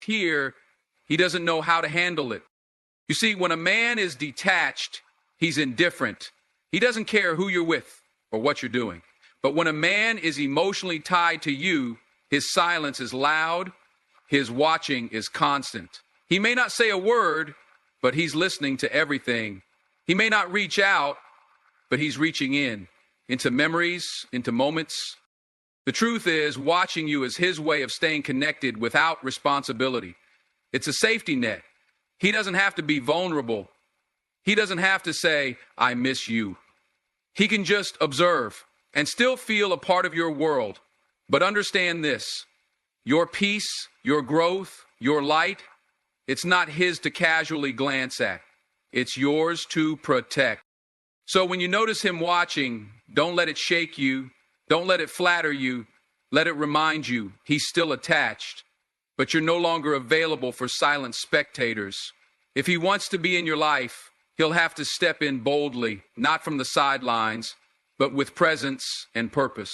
here, he doesn't know how to handle it. You see, when a man is detached, he's indifferent. He doesn't care who you're with or what you're doing. But when a man is emotionally tied to you, his silence is loud, his watching is constant. He may not say a word, but he's listening to everything. He may not reach out, but he's reaching in, into memories, into moments. The truth is, watching you is his way of staying connected without responsibility. It's a safety net. He doesn't have to be vulnerable. He doesn't have to say, I miss you. He can just observe and still feel a part of your world. But understand this, your peace, your growth, your light, it's not his to casually glance at. It's yours to protect. So when you notice him watching, don't let it shake you. Don't let it flatter you. Let it remind you he's still attached, but you're no longer available for silent spectators. If he wants to be in your life, he'll have to step in boldly, not from the sidelines, but with presence and purpose.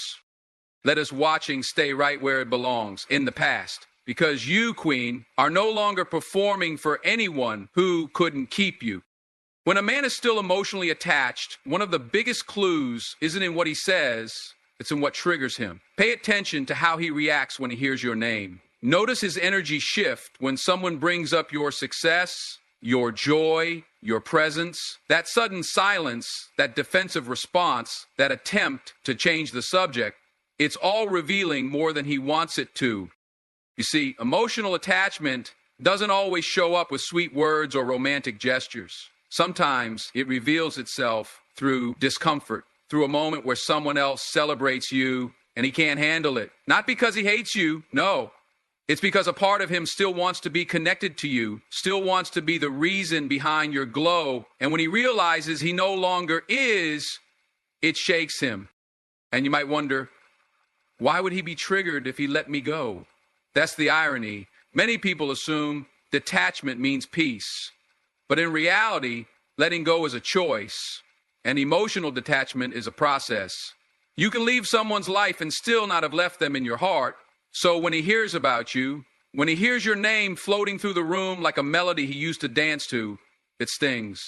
Let us watching stay right where it belongs, in the past, because you, Queen, are no longer performing for anyone who couldn't keep you. When a man is still emotionally attached, one of the biggest clues isn't in what he says, it's in what triggers him. Pay attention to how he reacts when he hears your name. Notice his energy shift when someone brings up your success, your joy, your presence. That sudden silence, that defensive response, that attempt to change the subject, it's all revealing more than he wants it to. You see, emotional attachment doesn't always show up with sweet words or romantic gestures. Sometimes it reveals itself through discomfort, through a moment where someone else celebrates you and he can't handle it. Not because he hates you, no. It's because a part of him still wants to be connected to you, still wants to be the reason behind your glow. And when he realizes he no longer is, it shakes him. And you might wonder, why would he be triggered if he let me go? That's the irony. Many people assume detachment means peace. But in reality, letting go is a choice, and emotional detachment is a process. You can leave someone's life and still not have left them in your heart. So when he hears about you, when he hears your name floating through the room like a melody he used to dance to, it stings.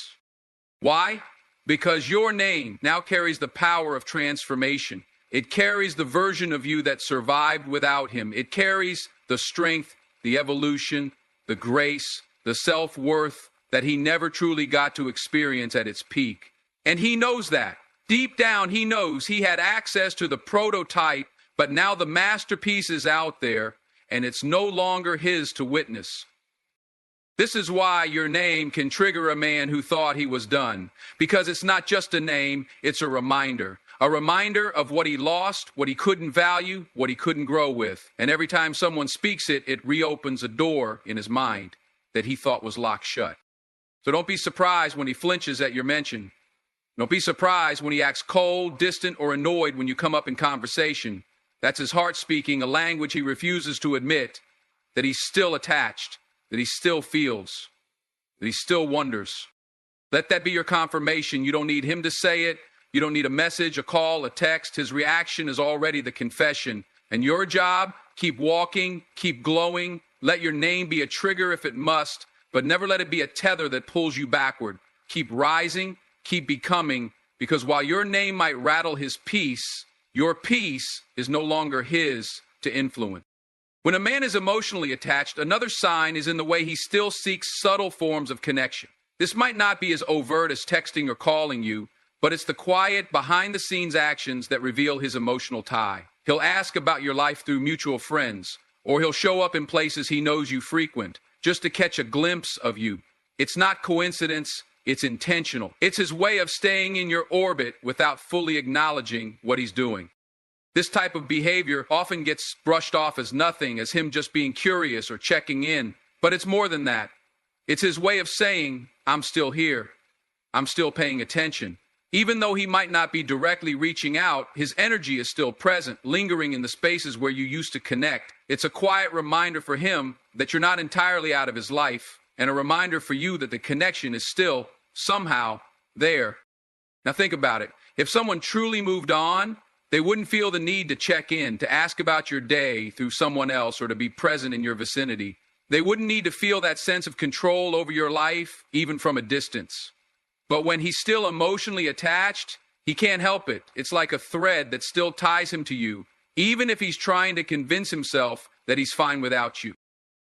Why? Because your name now carries the power of transformation. It carries the version of you that survived without him. It carries the strength, the evolution, the grace, the self-worth that he never truly got to experience at its peak. And he knows that. Deep down, he knows he had access to the prototype, but now the masterpiece is out there, and it's no longer his to witness. This is why your name can trigger a man who thought he was done, because it's not just a name, it's a reminder of what he lost, what he couldn't value, what he couldn't grow with. And every time someone speaks it, it reopens a door in his mind that he thought was locked shut. So don't be surprised when he flinches at your mention. Don't be surprised when he acts cold, distant, or annoyed when you come up in conversation. That's his heart speaking a language he refuses to admit, that he's still attached, that he still feels, that he still wonders. Let that be your confirmation. You don't need him to say it. You don't need a message, a call, a text. His reaction is already the confession. And your job, keep walking, keep glowing. Let your name be a trigger if it must, but never let it be a tether that pulls you backward. Keep rising, keep becoming, because while your name might rattle his peace, your peace is no longer his to influence. When a man is emotionally attached, another sign is in the way he still seeks subtle forms of connection. This might not be as overt as texting or calling you, but it's the quiet, behind-the-scenes actions that reveal his emotional tie. He'll ask about your life through mutual friends, or he'll show up in places he knows you frequent, just to catch a glimpse of you. It's not coincidence, it's intentional. It's his way of staying in your orbit without fully acknowledging what he's doing. This type of behavior often gets brushed off as nothing, as him just being curious or checking in. But it's more than that. It's his way of saying, I'm still here. I'm still paying attention. Even though he might not be directly reaching out, his energy is still present, lingering in the spaces where you used to connect. It's a quiet reminder for him that you're not entirely out of his life, and a reminder for you that the connection is still, somehow, there. Now think about it. If someone truly moved on, they wouldn't feel the need to check in, to ask about your day through someone else, or to be present in your vicinity. They wouldn't need to feel that sense of control over your life, even from a distance. But when he's still emotionally attached, he can't help it. It's like a thread that still ties him to you, even if he's trying to convince himself that he's fine without you.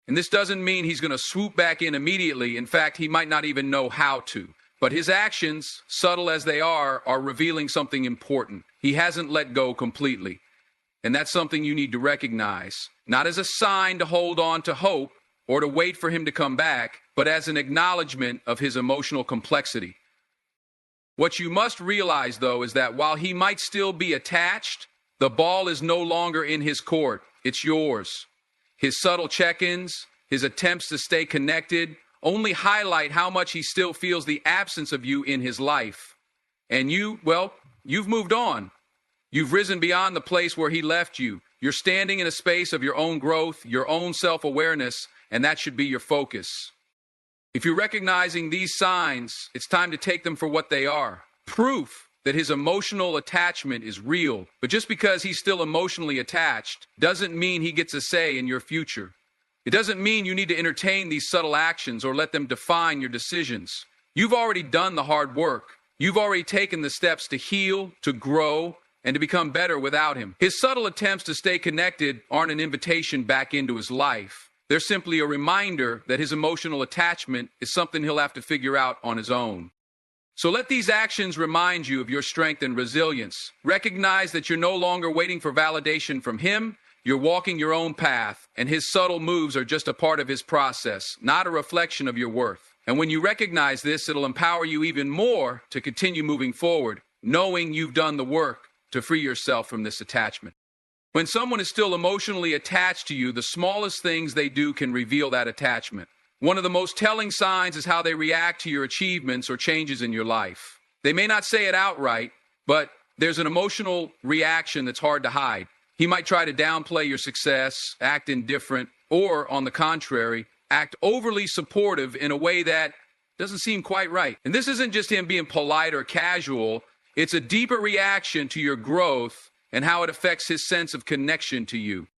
And this doesn't mean he's going to swoop back in immediately. In fact, he might not even know how to. But his actions, subtle as they are revealing something important. He hasn't let go completely. And that's something you need to recognize, not as a sign to hold on to hope or to wait for him to come back, but as an acknowledgement of his emotional complexity. What you must realize, though, is that while he might still be attached, the ball is no longer in his court. It's yours. His subtle check-ins, his attempts to stay connected, only highlight how much he still feels the absence of you in his life. And you've moved on. You've risen beyond the place where he left you. You're standing in a space of your own growth, your own self-awareness, and that should be your focus. If you're recognizing these signs, it's time to take them for what they are. Proof that his emotional attachment is real. But just because he's still emotionally attached doesn't mean he gets a say in your future. It doesn't mean you need to entertain these subtle actions or let them define your decisions. You've already done the hard work. You've already taken the steps to heal, to grow, and to become better without him. His subtle attempts to stay connected aren't an invitation back into his life. They're simply a reminder that his emotional attachment is something he'll have to figure out on his own. So let these actions remind you of your strength and resilience. Recognize that you're no longer waiting for validation from him. You're walking your own path, and his subtle moves are just a part of his process, not a reflection of your worth. And when you recognize this, it'll empower you even more to continue moving forward, knowing you've done the work to free yourself from this attachment. When someone is still emotionally attached to you, the smallest things they do can reveal that attachment. One of the most telling signs is how they react to your achievements or changes in your life. They may not say it outright, but there's an emotional reaction that's hard to hide. He might try to downplay your success, act indifferent, or, on the contrary, act overly supportive in a way that doesn't seem quite right. And this isn't just him being polite or casual. It's a deeper reaction to your growth and how it affects his sense of connection to you.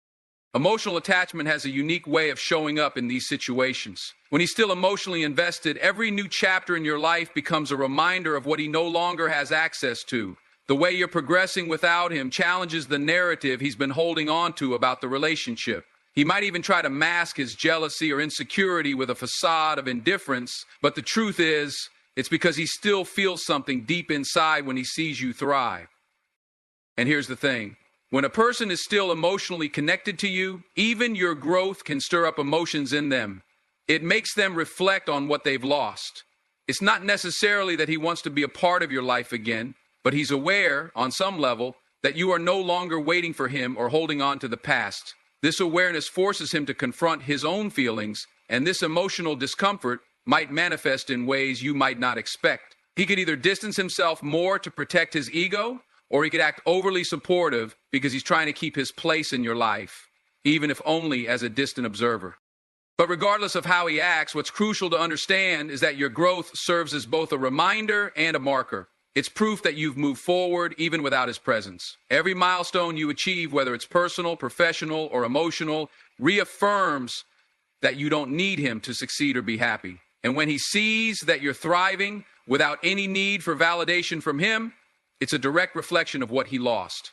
Emotional attachment has a unique way of showing up in these situations. When he's still emotionally invested, every new chapter in your life becomes a reminder of what he no longer has access to. The way you're progressing without him challenges the narrative he's been holding on to about the relationship. He might even try to mask his jealousy or insecurity with a facade of indifference, but the truth is, it's because he still feels something deep inside when he sees you thrive. And here's the thing. When a person is still emotionally connected to you, even your growth can stir up emotions in them. It makes them reflect on what they've lost. It's not necessarily that he wants to be a part of your life again, but he's aware, on some level, that you are no longer waiting for him or holding on to the past. This awareness forces him to confront his own feelings, and this emotional discomfort might manifest in ways you might not expect. He could either distance himself more to protect his ego, or he could act overly supportive because he's trying to keep his place in your life, even if only as a distant observer. But regardless of how he acts, what's crucial to understand is that your growth serves as both a reminder and a marker. It's proof that you've moved forward even without his presence. Every milestone you achieve, whether it's personal, professional, or emotional, reaffirms that you don't need him to succeed or be happy. And when he sees that you're thriving without any need for validation from him, it's a direct reflection of what he lost.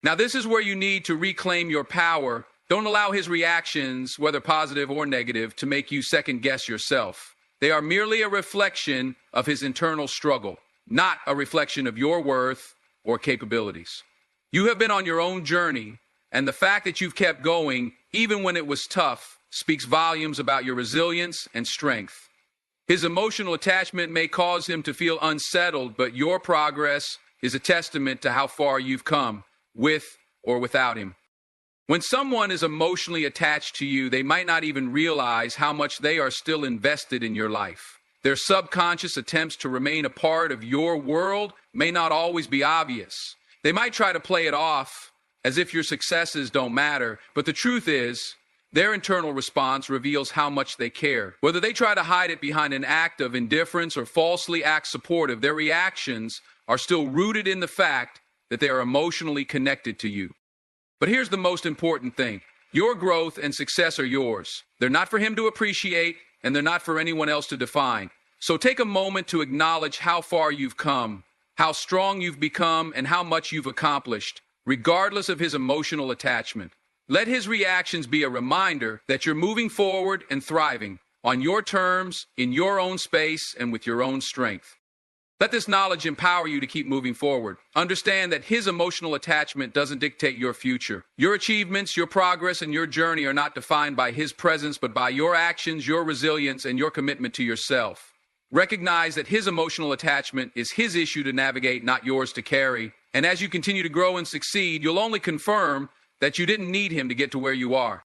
Now, this is where you need to reclaim your power. Don't allow his reactions, whether positive or negative, to make you second-guess yourself. They are merely a reflection of his internal struggle, not a reflection of your worth or capabilities. You have been on your own journey, and the fact that you've kept going, even when it was tough, speaks volumes about your resilience and strength. His emotional attachment may cause him to feel unsettled, but your progress is a testament to how far you've come, with or without him. When someone is emotionally attached to you, they might not even realize how much they are still invested in your life. Their subconscious attempts to remain a part of your world may not always be obvious. They might try to play it off as if your successes don't matter, but the truth is, their internal response reveals how much they care. Whether they try to hide it behind an act of indifference or falsely act supportive, their reactions are still rooted in the fact that they are emotionally connected to you. But here's the most important thing. Your growth and success are yours. They're not for him to appreciate, and they're not for anyone else to define. So take a moment to acknowledge how far you've come, how strong you've become, and how much you've accomplished, regardless of his emotional attachment. Let his reactions be a reminder that you're moving forward and thriving on your terms, in your own space, and with your own strength. Let this knowledge empower you to keep moving forward. Understand that his emotional attachment doesn't dictate your future. Your achievements, your progress, and your journey are not defined by his presence, but by your actions, your resilience, and your commitment to yourself. Recognize that his emotional attachment is his issue to navigate, not yours to carry. And as you continue to grow and succeed, you'll only confirm that you didn't need him to get to where you are.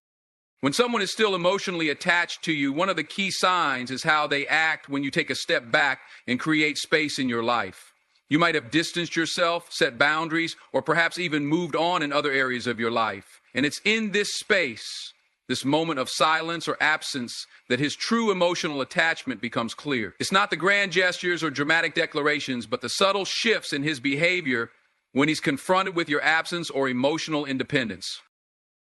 When someone is still emotionally attached to you, one of the key signs is how they act when you take a step back and create space in your life. You might have distanced yourself, set boundaries, or perhaps even moved on in other areas of your life. And it's in this space, this moment of silence or absence, that his true emotional attachment becomes clear. It's not the grand gestures or dramatic declarations, but the subtle shifts in his behavior when he's confronted with your absence or emotional independence.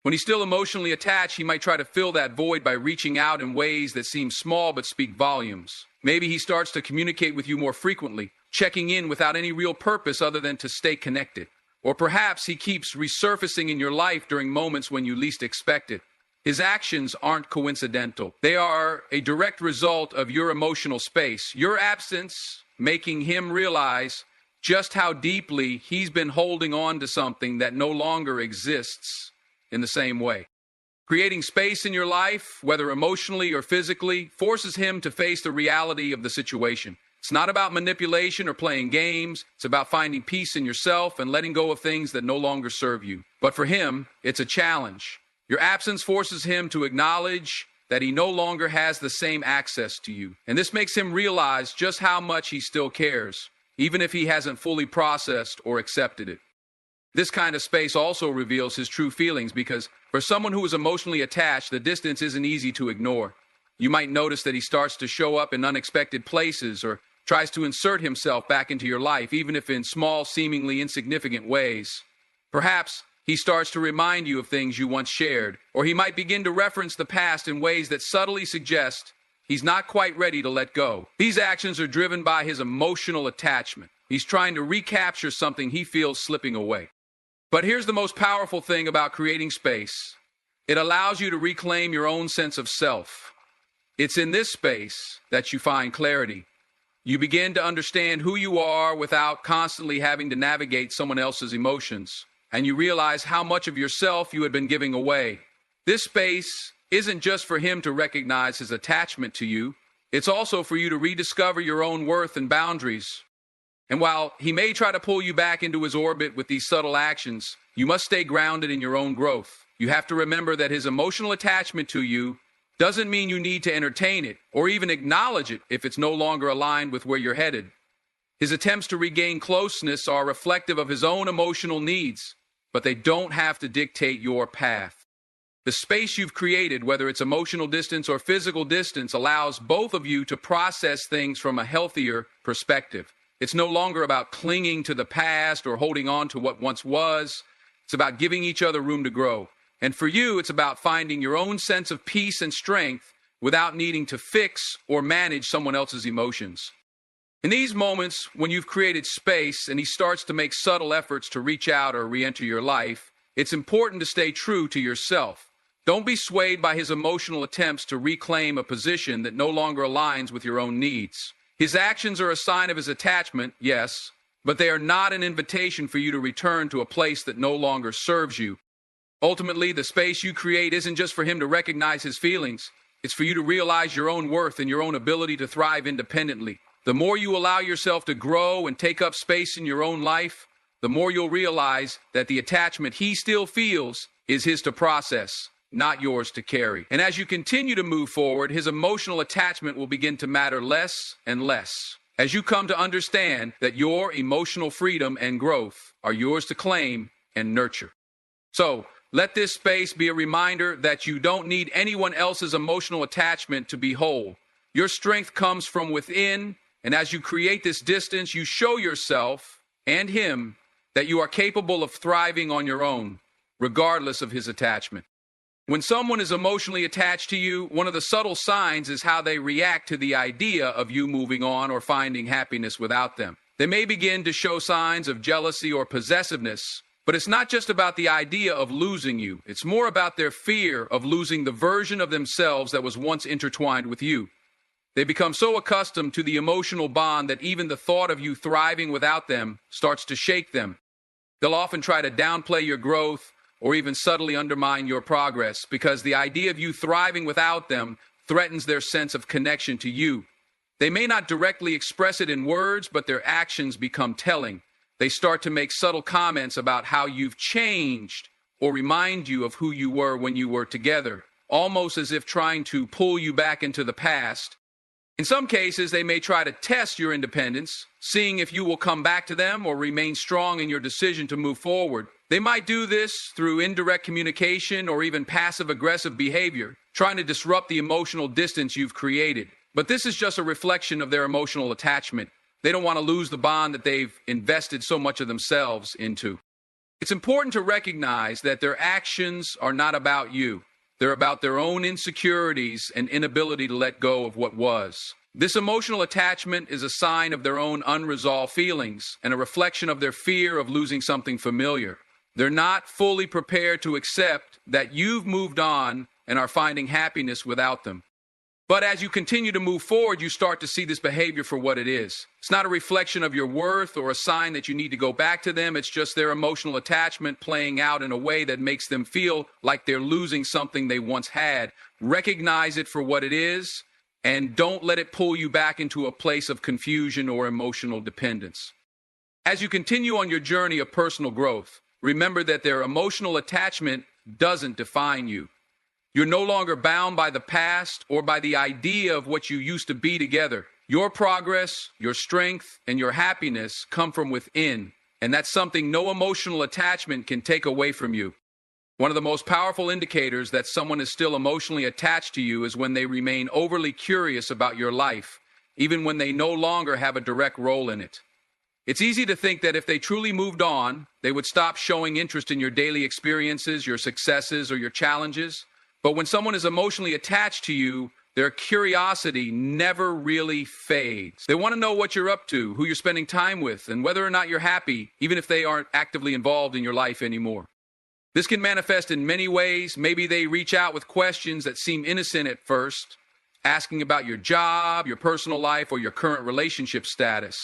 When he's still emotionally attached, he might try to fill that void by reaching out in ways that seem small but speak volumes. Maybe he starts to communicate with you more frequently, checking in without any real purpose other than to stay connected. Or perhaps he keeps resurfacing in your life during moments when you least expect it. His actions aren't coincidental. They are a direct result of your emotional space, your absence making him realize just how deeply he's been holding on to something that no longer exists in the same way. Creating space in your life, whether emotionally or physically, forces him to face the reality of the situation. It's not about manipulation or playing games. It's about finding peace in yourself and letting go of things that no longer serve you. But for him, it's a challenge. Your absence forces him to acknowledge that he no longer has the same access to you. And this makes him realize just how much he still cares, even if he hasn't fully processed or accepted it. This kind of space also reveals his true feelings because for someone who is emotionally attached, the distance isn't easy to ignore. You might notice that he starts to show up in unexpected places or tries to insert himself back into your life, even if in small, seemingly insignificant ways. Perhaps he starts to remind you of things you once shared, or he might begin to reference the past in ways that subtly suggest he's not quite ready to let go. These actions are driven by his emotional attachment. He's trying to recapture something he feels slipping away. But here's the most powerful thing about creating space. It allows you to reclaim your own sense of self. It's in this space that you find clarity. You begin to understand who you are without constantly having to navigate someone else's emotions. And you realize how much of yourself you had been giving away. This space isn't just for him to recognize his attachment to you. It's also for you to rediscover your own worth and boundaries. And while he may try to pull you back into his orbit with these subtle actions, you must stay grounded in your own growth. You have to remember that his emotional attachment to you doesn't mean you need to entertain it or even acknowledge it if it's no longer aligned with where you're headed. His attempts to regain closeness are reflective of his own emotional needs, but they don't have to dictate your path. The space you've created, whether it's emotional distance or physical distance, allows both of you to process things from a healthier perspective. It's no longer about clinging to the past or holding on to what once was. It's about giving each other room to grow. And for you, it's about finding your own sense of peace and strength without needing to fix or manage someone else's emotions. In these moments, when you've created space and he starts to make subtle efforts to reach out or re-enter your life, it's important to stay true to yourself. Don't be swayed by his emotional attempts to reclaim a position that no longer aligns with your own needs. His actions are a sign of his attachment, yes, but they are not an invitation for you to return to a place that no longer serves you. Ultimately, the space you create isn't just for him to recognize his feelings. It's for you to realize your own worth and your own ability to thrive independently. The more you allow yourself to grow and take up space in your own life, the more you'll realize that the attachment he still feels is his to process, not yours to carry. And as you continue to move forward, his emotional attachment will begin to matter less and less, as you come to understand that your emotional freedom and growth are yours to claim and nurture. So, let this space be a reminder that you don't need anyone else's emotional attachment to be whole. Your strength comes from within, and as you create this distance, you show yourself and him that you are capable of thriving on your own, regardless of his attachment. When someone is emotionally attached to you, one of the subtle signs is how they react to the idea of you moving on or finding happiness without them. They may begin to show signs of jealousy or possessiveness, but it's not just about the idea of losing you. It's more about their fear of losing the version of themselves that was once intertwined with you. They become so accustomed to the emotional bond that even the thought of you thriving without them starts to shake them. They'll often try to downplay your growth or even subtly undermine your progress because the idea of you thriving without them threatens their sense of connection to you. They may not directly express it in words, but their actions become telling. They start to make subtle comments about how you've changed or remind you of who you were when you were together, almost as if trying to pull you back into the past. In some cases, they may try to test your independence, seeing if you will come back to them or remain strong in your decision to move forward. They might do this through indirect communication or even passive-aggressive behavior, trying to disrupt the emotional distance you've created. But this is just a reflection of their emotional attachment. They don't want to lose the bond that they've invested so much of themselves into. It's important to recognize that their actions are not about you. They're about their own insecurities and inability to let go of what was. This emotional attachment is a sign of their own unresolved feelings and a reflection of their fear of losing something familiar. They're not fully prepared to accept that you've moved on and are finding happiness without them. But as you continue to move forward, you start to see this behavior for what it is. It's not a reflection of your worth or a sign that you need to go back to them. It's just their emotional attachment playing out in a way that makes them feel like they're losing something they once had. Recognize it for what it is, and don't let it pull you back into a place of confusion or emotional dependence. As you continue on your journey of personal growth, remember that their emotional attachment doesn't define you. You're no longer bound by the past or by the idea of what you used to be together. Your progress, your strength, and your happiness come from within, and that's something no emotional attachment can take away from you. One of the most powerful indicators that someone is still emotionally attached to you is when they remain overly curious about your life, even when they no longer have a direct role in it. It's easy to think that if they truly moved on, they would stop showing interest in your daily experiences, your successes, or your challenges. But when someone is emotionally attached to you, their curiosity never really fades. They want to know what you're up to, who you're spending time with, and whether or not you're happy, even if they aren't actively involved in your life anymore. This can manifest in many ways. Maybe they reach out with questions that seem innocent at first, asking about your job, your personal life, or your current relationship status.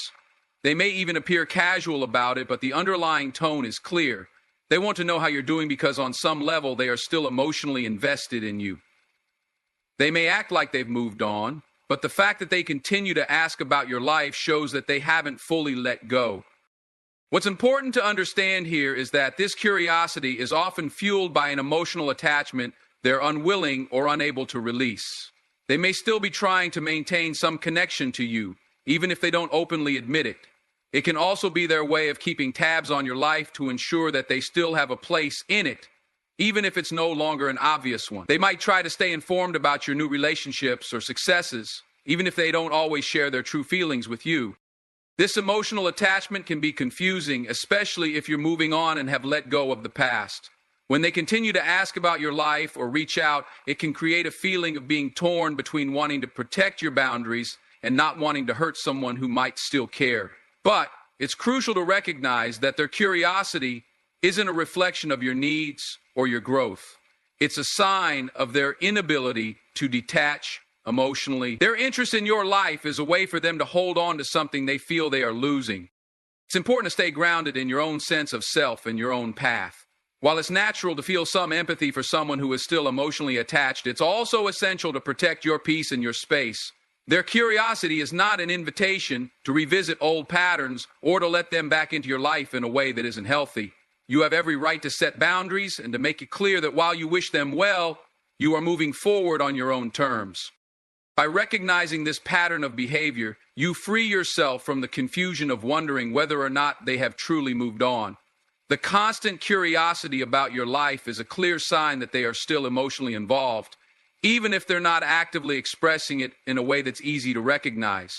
They may even appear casual about it, but the underlying tone is clear. They want to know how you're doing because on some level they are still emotionally invested in you. They may act like they've moved on, but the fact that they continue to ask about your life shows that they haven't fully let go. What's important to understand here is that this curiosity is often fueled by an emotional attachment they're unwilling or unable to release. They may still be trying to maintain some connection to you, even if they don't openly admit it. It can also be their way of keeping tabs on your life to ensure that they still have a place in it, even if it's no longer an obvious one. They might try to stay informed about your new relationships or successes, even if they don't always share their true feelings with you. This emotional attachment can be confusing, especially if you're moving on and have let go of the past. When they continue to ask about your life or reach out, it can create a feeling of being torn between wanting to protect your boundaries and not wanting to hurt someone who might still care. But it's crucial to recognize that their curiosity isn't a reflection of your needs or your growth. It's a sign of their inability to detach emotionally. Their interest in your life is a way for them to hold on to something they feel they are losing. It's important to stay grounded in your own sense of self and your own path. While it's natural to feel some empathy for someone who is still emotionally attached, it's also essential to protect your peace and your space. Their curiosity is not an invitation to revisit old patterns or to let them back into your life in a way that isn't healthy. You have every right to set boundaries and to make it clear that while you wish them well, you are moving forward on your own terms. By recognizing this pattern of behavior, you free yourself from the confusion of wondering whether or not they have truly moved on. The constant curiosity about your life is a clear sign that they are still emotionally involved, even if they're not actively expressing it in a way that's easy to recognize.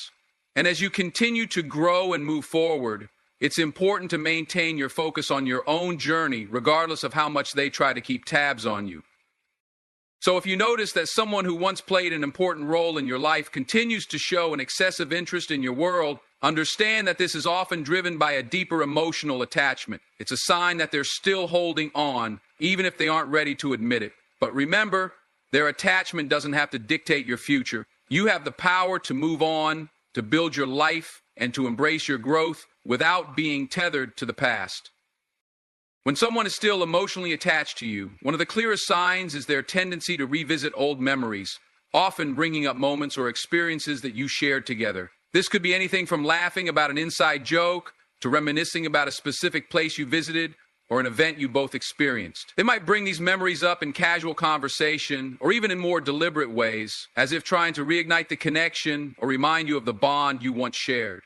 And as you continue to grow and move forward, it's important to maintain your focus on your own journey, regardless of how much they try to keep tabs on you. So if you notice that someone who once played an important role in your life continues to show an excessive interest in your world, understand that this is often driven by a deeper emotional attachment. It's a sign that they're still holding on, even if they aren't ready to admit it. But remember, their attachment doesn't have to dictate your future. You have the power to move on, to build your life, and to embrace your growth without being tethered to the past. When someone is still emotionally attached to you, one of the clearest signs is their tendency to revisit old memories, often bringing up moments or experiences that you shared together. This could be anything from laughing about an inside joke to reminiscing about a specific place you visited or an event you both experienced. They might bring these memories up in casual conversation or even in more deliberate ways, as if trying to reignite the connection or remind you of the bond you once shared.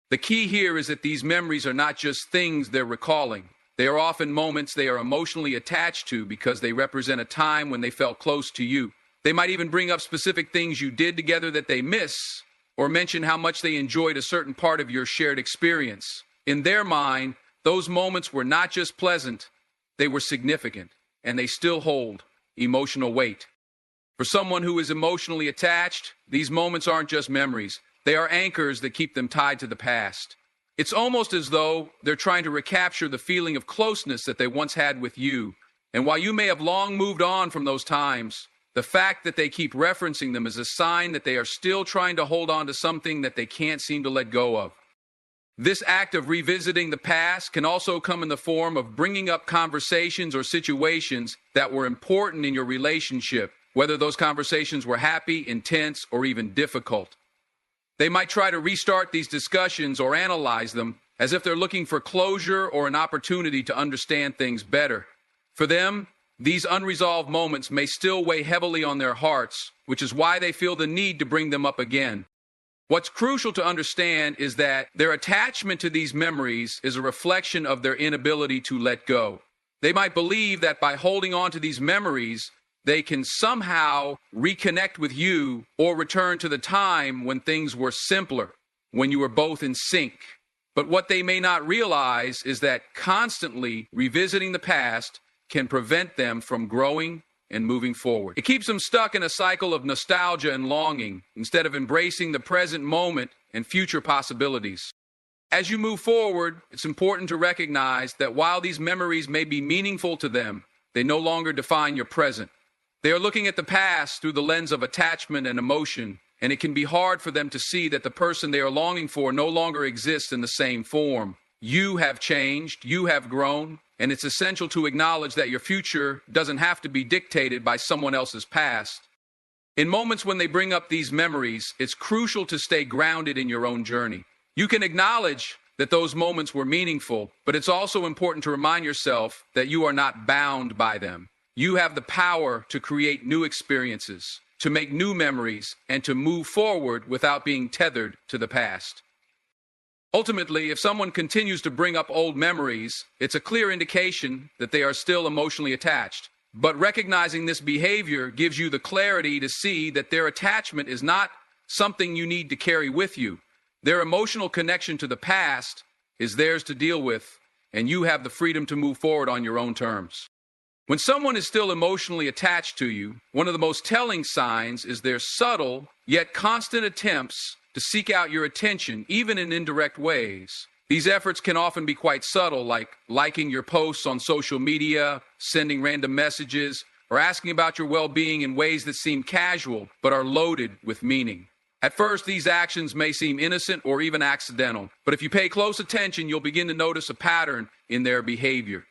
The key here is that these memories are not just things they're recalling. They are often moments they are emotionally attached to because they represent a time when they felt close to you. They might even bring up specific things you did together that they miss, or mention how much they enjoyed a certain part of your shared experience. In their mind, those moments were not just pleasant, they were significant, and they still hold emotional weight. For someone who is emotionally attached, these moments aren't just memories. They are anchors that keep them tied to the past. It's almost as though they're trying to recapture the feeling of closeness that they once had with you. And while you may have long moved on from those times, the fact that they keep referencing them is a sign that they are still trying to hold on to something that they can't seem to let go of. This act of revisiting the past can also come in the form of bringing up conversations or situations that were important in your relationship, whether those conversations were happy, intense, or even difficult. They might try to restart these discussions or analyze them as if they're looking for closure or an opportunity to understand things better. For them, these unresolved moments may still weigh heavily on their hearts, which is why they feel the need to bring them up again. What's crucial to understand is that their attachment to these memories is a reflection of their inability to let go. They might believe that by holding on to these memories, they can somehow reconnect with you or return to the time when things were simpler, when you were both in sync. But what they may not realize is that constantly revisiting the past can prevent them from growing and moving forward. It keeps them stuck in a cycle of nostalgia and longing instead of embracing the present moment and future possibilities. As you move forward, it's important to recognize that while these memories may be meaningful to them, they no longer define your present. They are looking at the past through the lens of attachment and emotion, and it can be hard for them to see that the person they are longing for no longer exists in the same form. You have changed, you have grown, and it's essential to acknowledge that your future doesn't have to be dictated by someone else's past. In moments when they bring up these memories, it's crucial to stay grounded in your own journey. You can acknowledge that those moments were meaningful, but it's also important to remind yourself that you are not bound by them. You have the power to create new experiences, to make new memories, and to move forward without being tethered to the past. Ultimately, if someone continues to bring up old memories, it's a clear indication that they are still emotionally attached. But recognizing this behavior gives you the clarity to see that their attachment is not something you need to carry with you. Their emotional connection to the past is theirs to deal with, and you have the freedom to move forward on your own terms. When someone is still emotionally attached to you, one of the most telling signs is their subtle yet constant attempts to seek out your attention, even in indirect ways. These efforts can often be quite subtle, like liking your posts on social media, sending random messages, or asking about your well-being in ways that seem casual but are loaded with meaning. At first, these actions may seem innocent or even accidental, but if you pay close attention, you'll begin to notice a pattern in their behavior.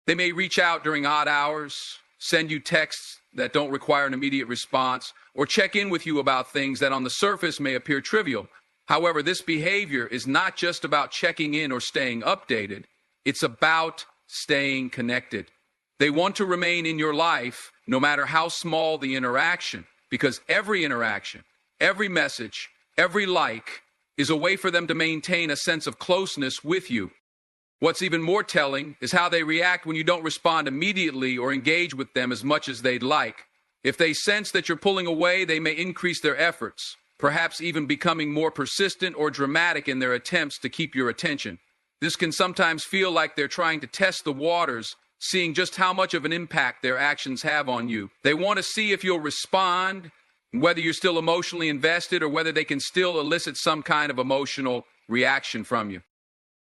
They may reach out during odd hours, send you texts that don't require an immediate response, or check in with you about things that on the surface may appear trivial. However, this behavior is not just about checking in or staying updated. It's about staying connected. They want to remain in your life no matter how small the interaction, because every interaction, every message, every like is a way for them to maintain a sense of closeness with you. What's even more telling is how they react when you don't respond immediately or engage with them as much as they'd like. If they sense that you're pulling away, they may increase their efforts, perhaps even becoming more persistent or dramatic in their attempts to keep your attention. This can sometimes feel like they're trying to test the waters, seeing just how much of an impact their actions have on you. They want to see if you'll respond, whether you're still emotionally invested or whether they can still elicit some kind of emotional reaction from you.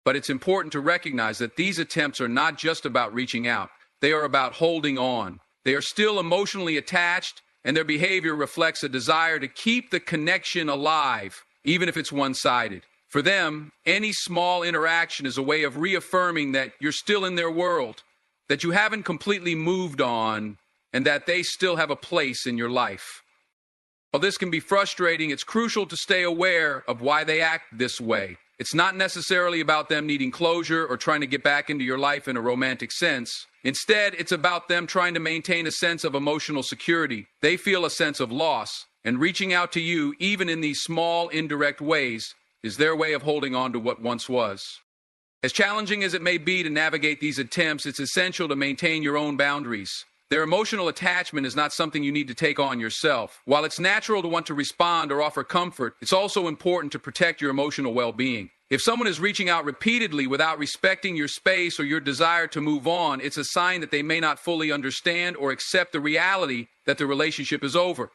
But it's important to recognize that these attempts are not just about reaching out. They are about holding on. They are still emotionally attached, and their behavior reflects a desire to keep the connection alive, even if it's one-sided. For them, any small interaction is a way of reaffirming that you're still in their world, that you haven't completely moved on, and that they still have a place in your life. While this can be frustrating, it's crucial to stay aware of why they act this way. It's not necessarily about them needing closure or trying to get back into your life in a romantic sense. Instead, it's about them trying to maintain a sense of emotional security. They feel a sense of loss, and reaching out to you, even in these small, indirect ways, is their way of holding on to what once was. As challenging as it may be to navigate these attempts, it's essential to maintain your own boundaries. Their emotional attachment is not something you need to take on yourself. While it's natural to want to respond or offer comfort, it's also important to protect your emotional well-being. If someone is reaching out repeatedly without respecting your space or your desire to move on, it's a sign that they may not fully understand or accept the reality that the relationship is over.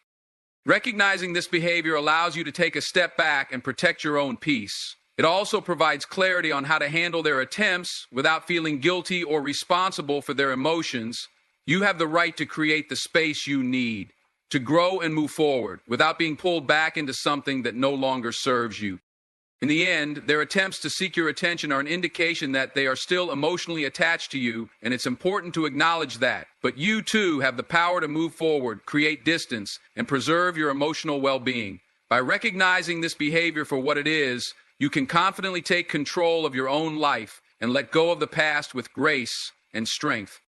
Recognizing this behavior allows you to take a step back and protect your own peace. It also provides clarity on how to handle their attempts without feeling guilty or responsible for their emotions. You have the right to create the space you need to grow and move forward without being pulled back into something that no longer serves you. In the end, their attempts to seek your attention are an indication that they are still emotionally attached to you, and it's important to acknowledge that. But you, too, have the power to move forward, create distance, and preserve your emotional well-being. By recognizing this behavior for what it is, you can confidently take control of your own life and let go of the past with grace and strength.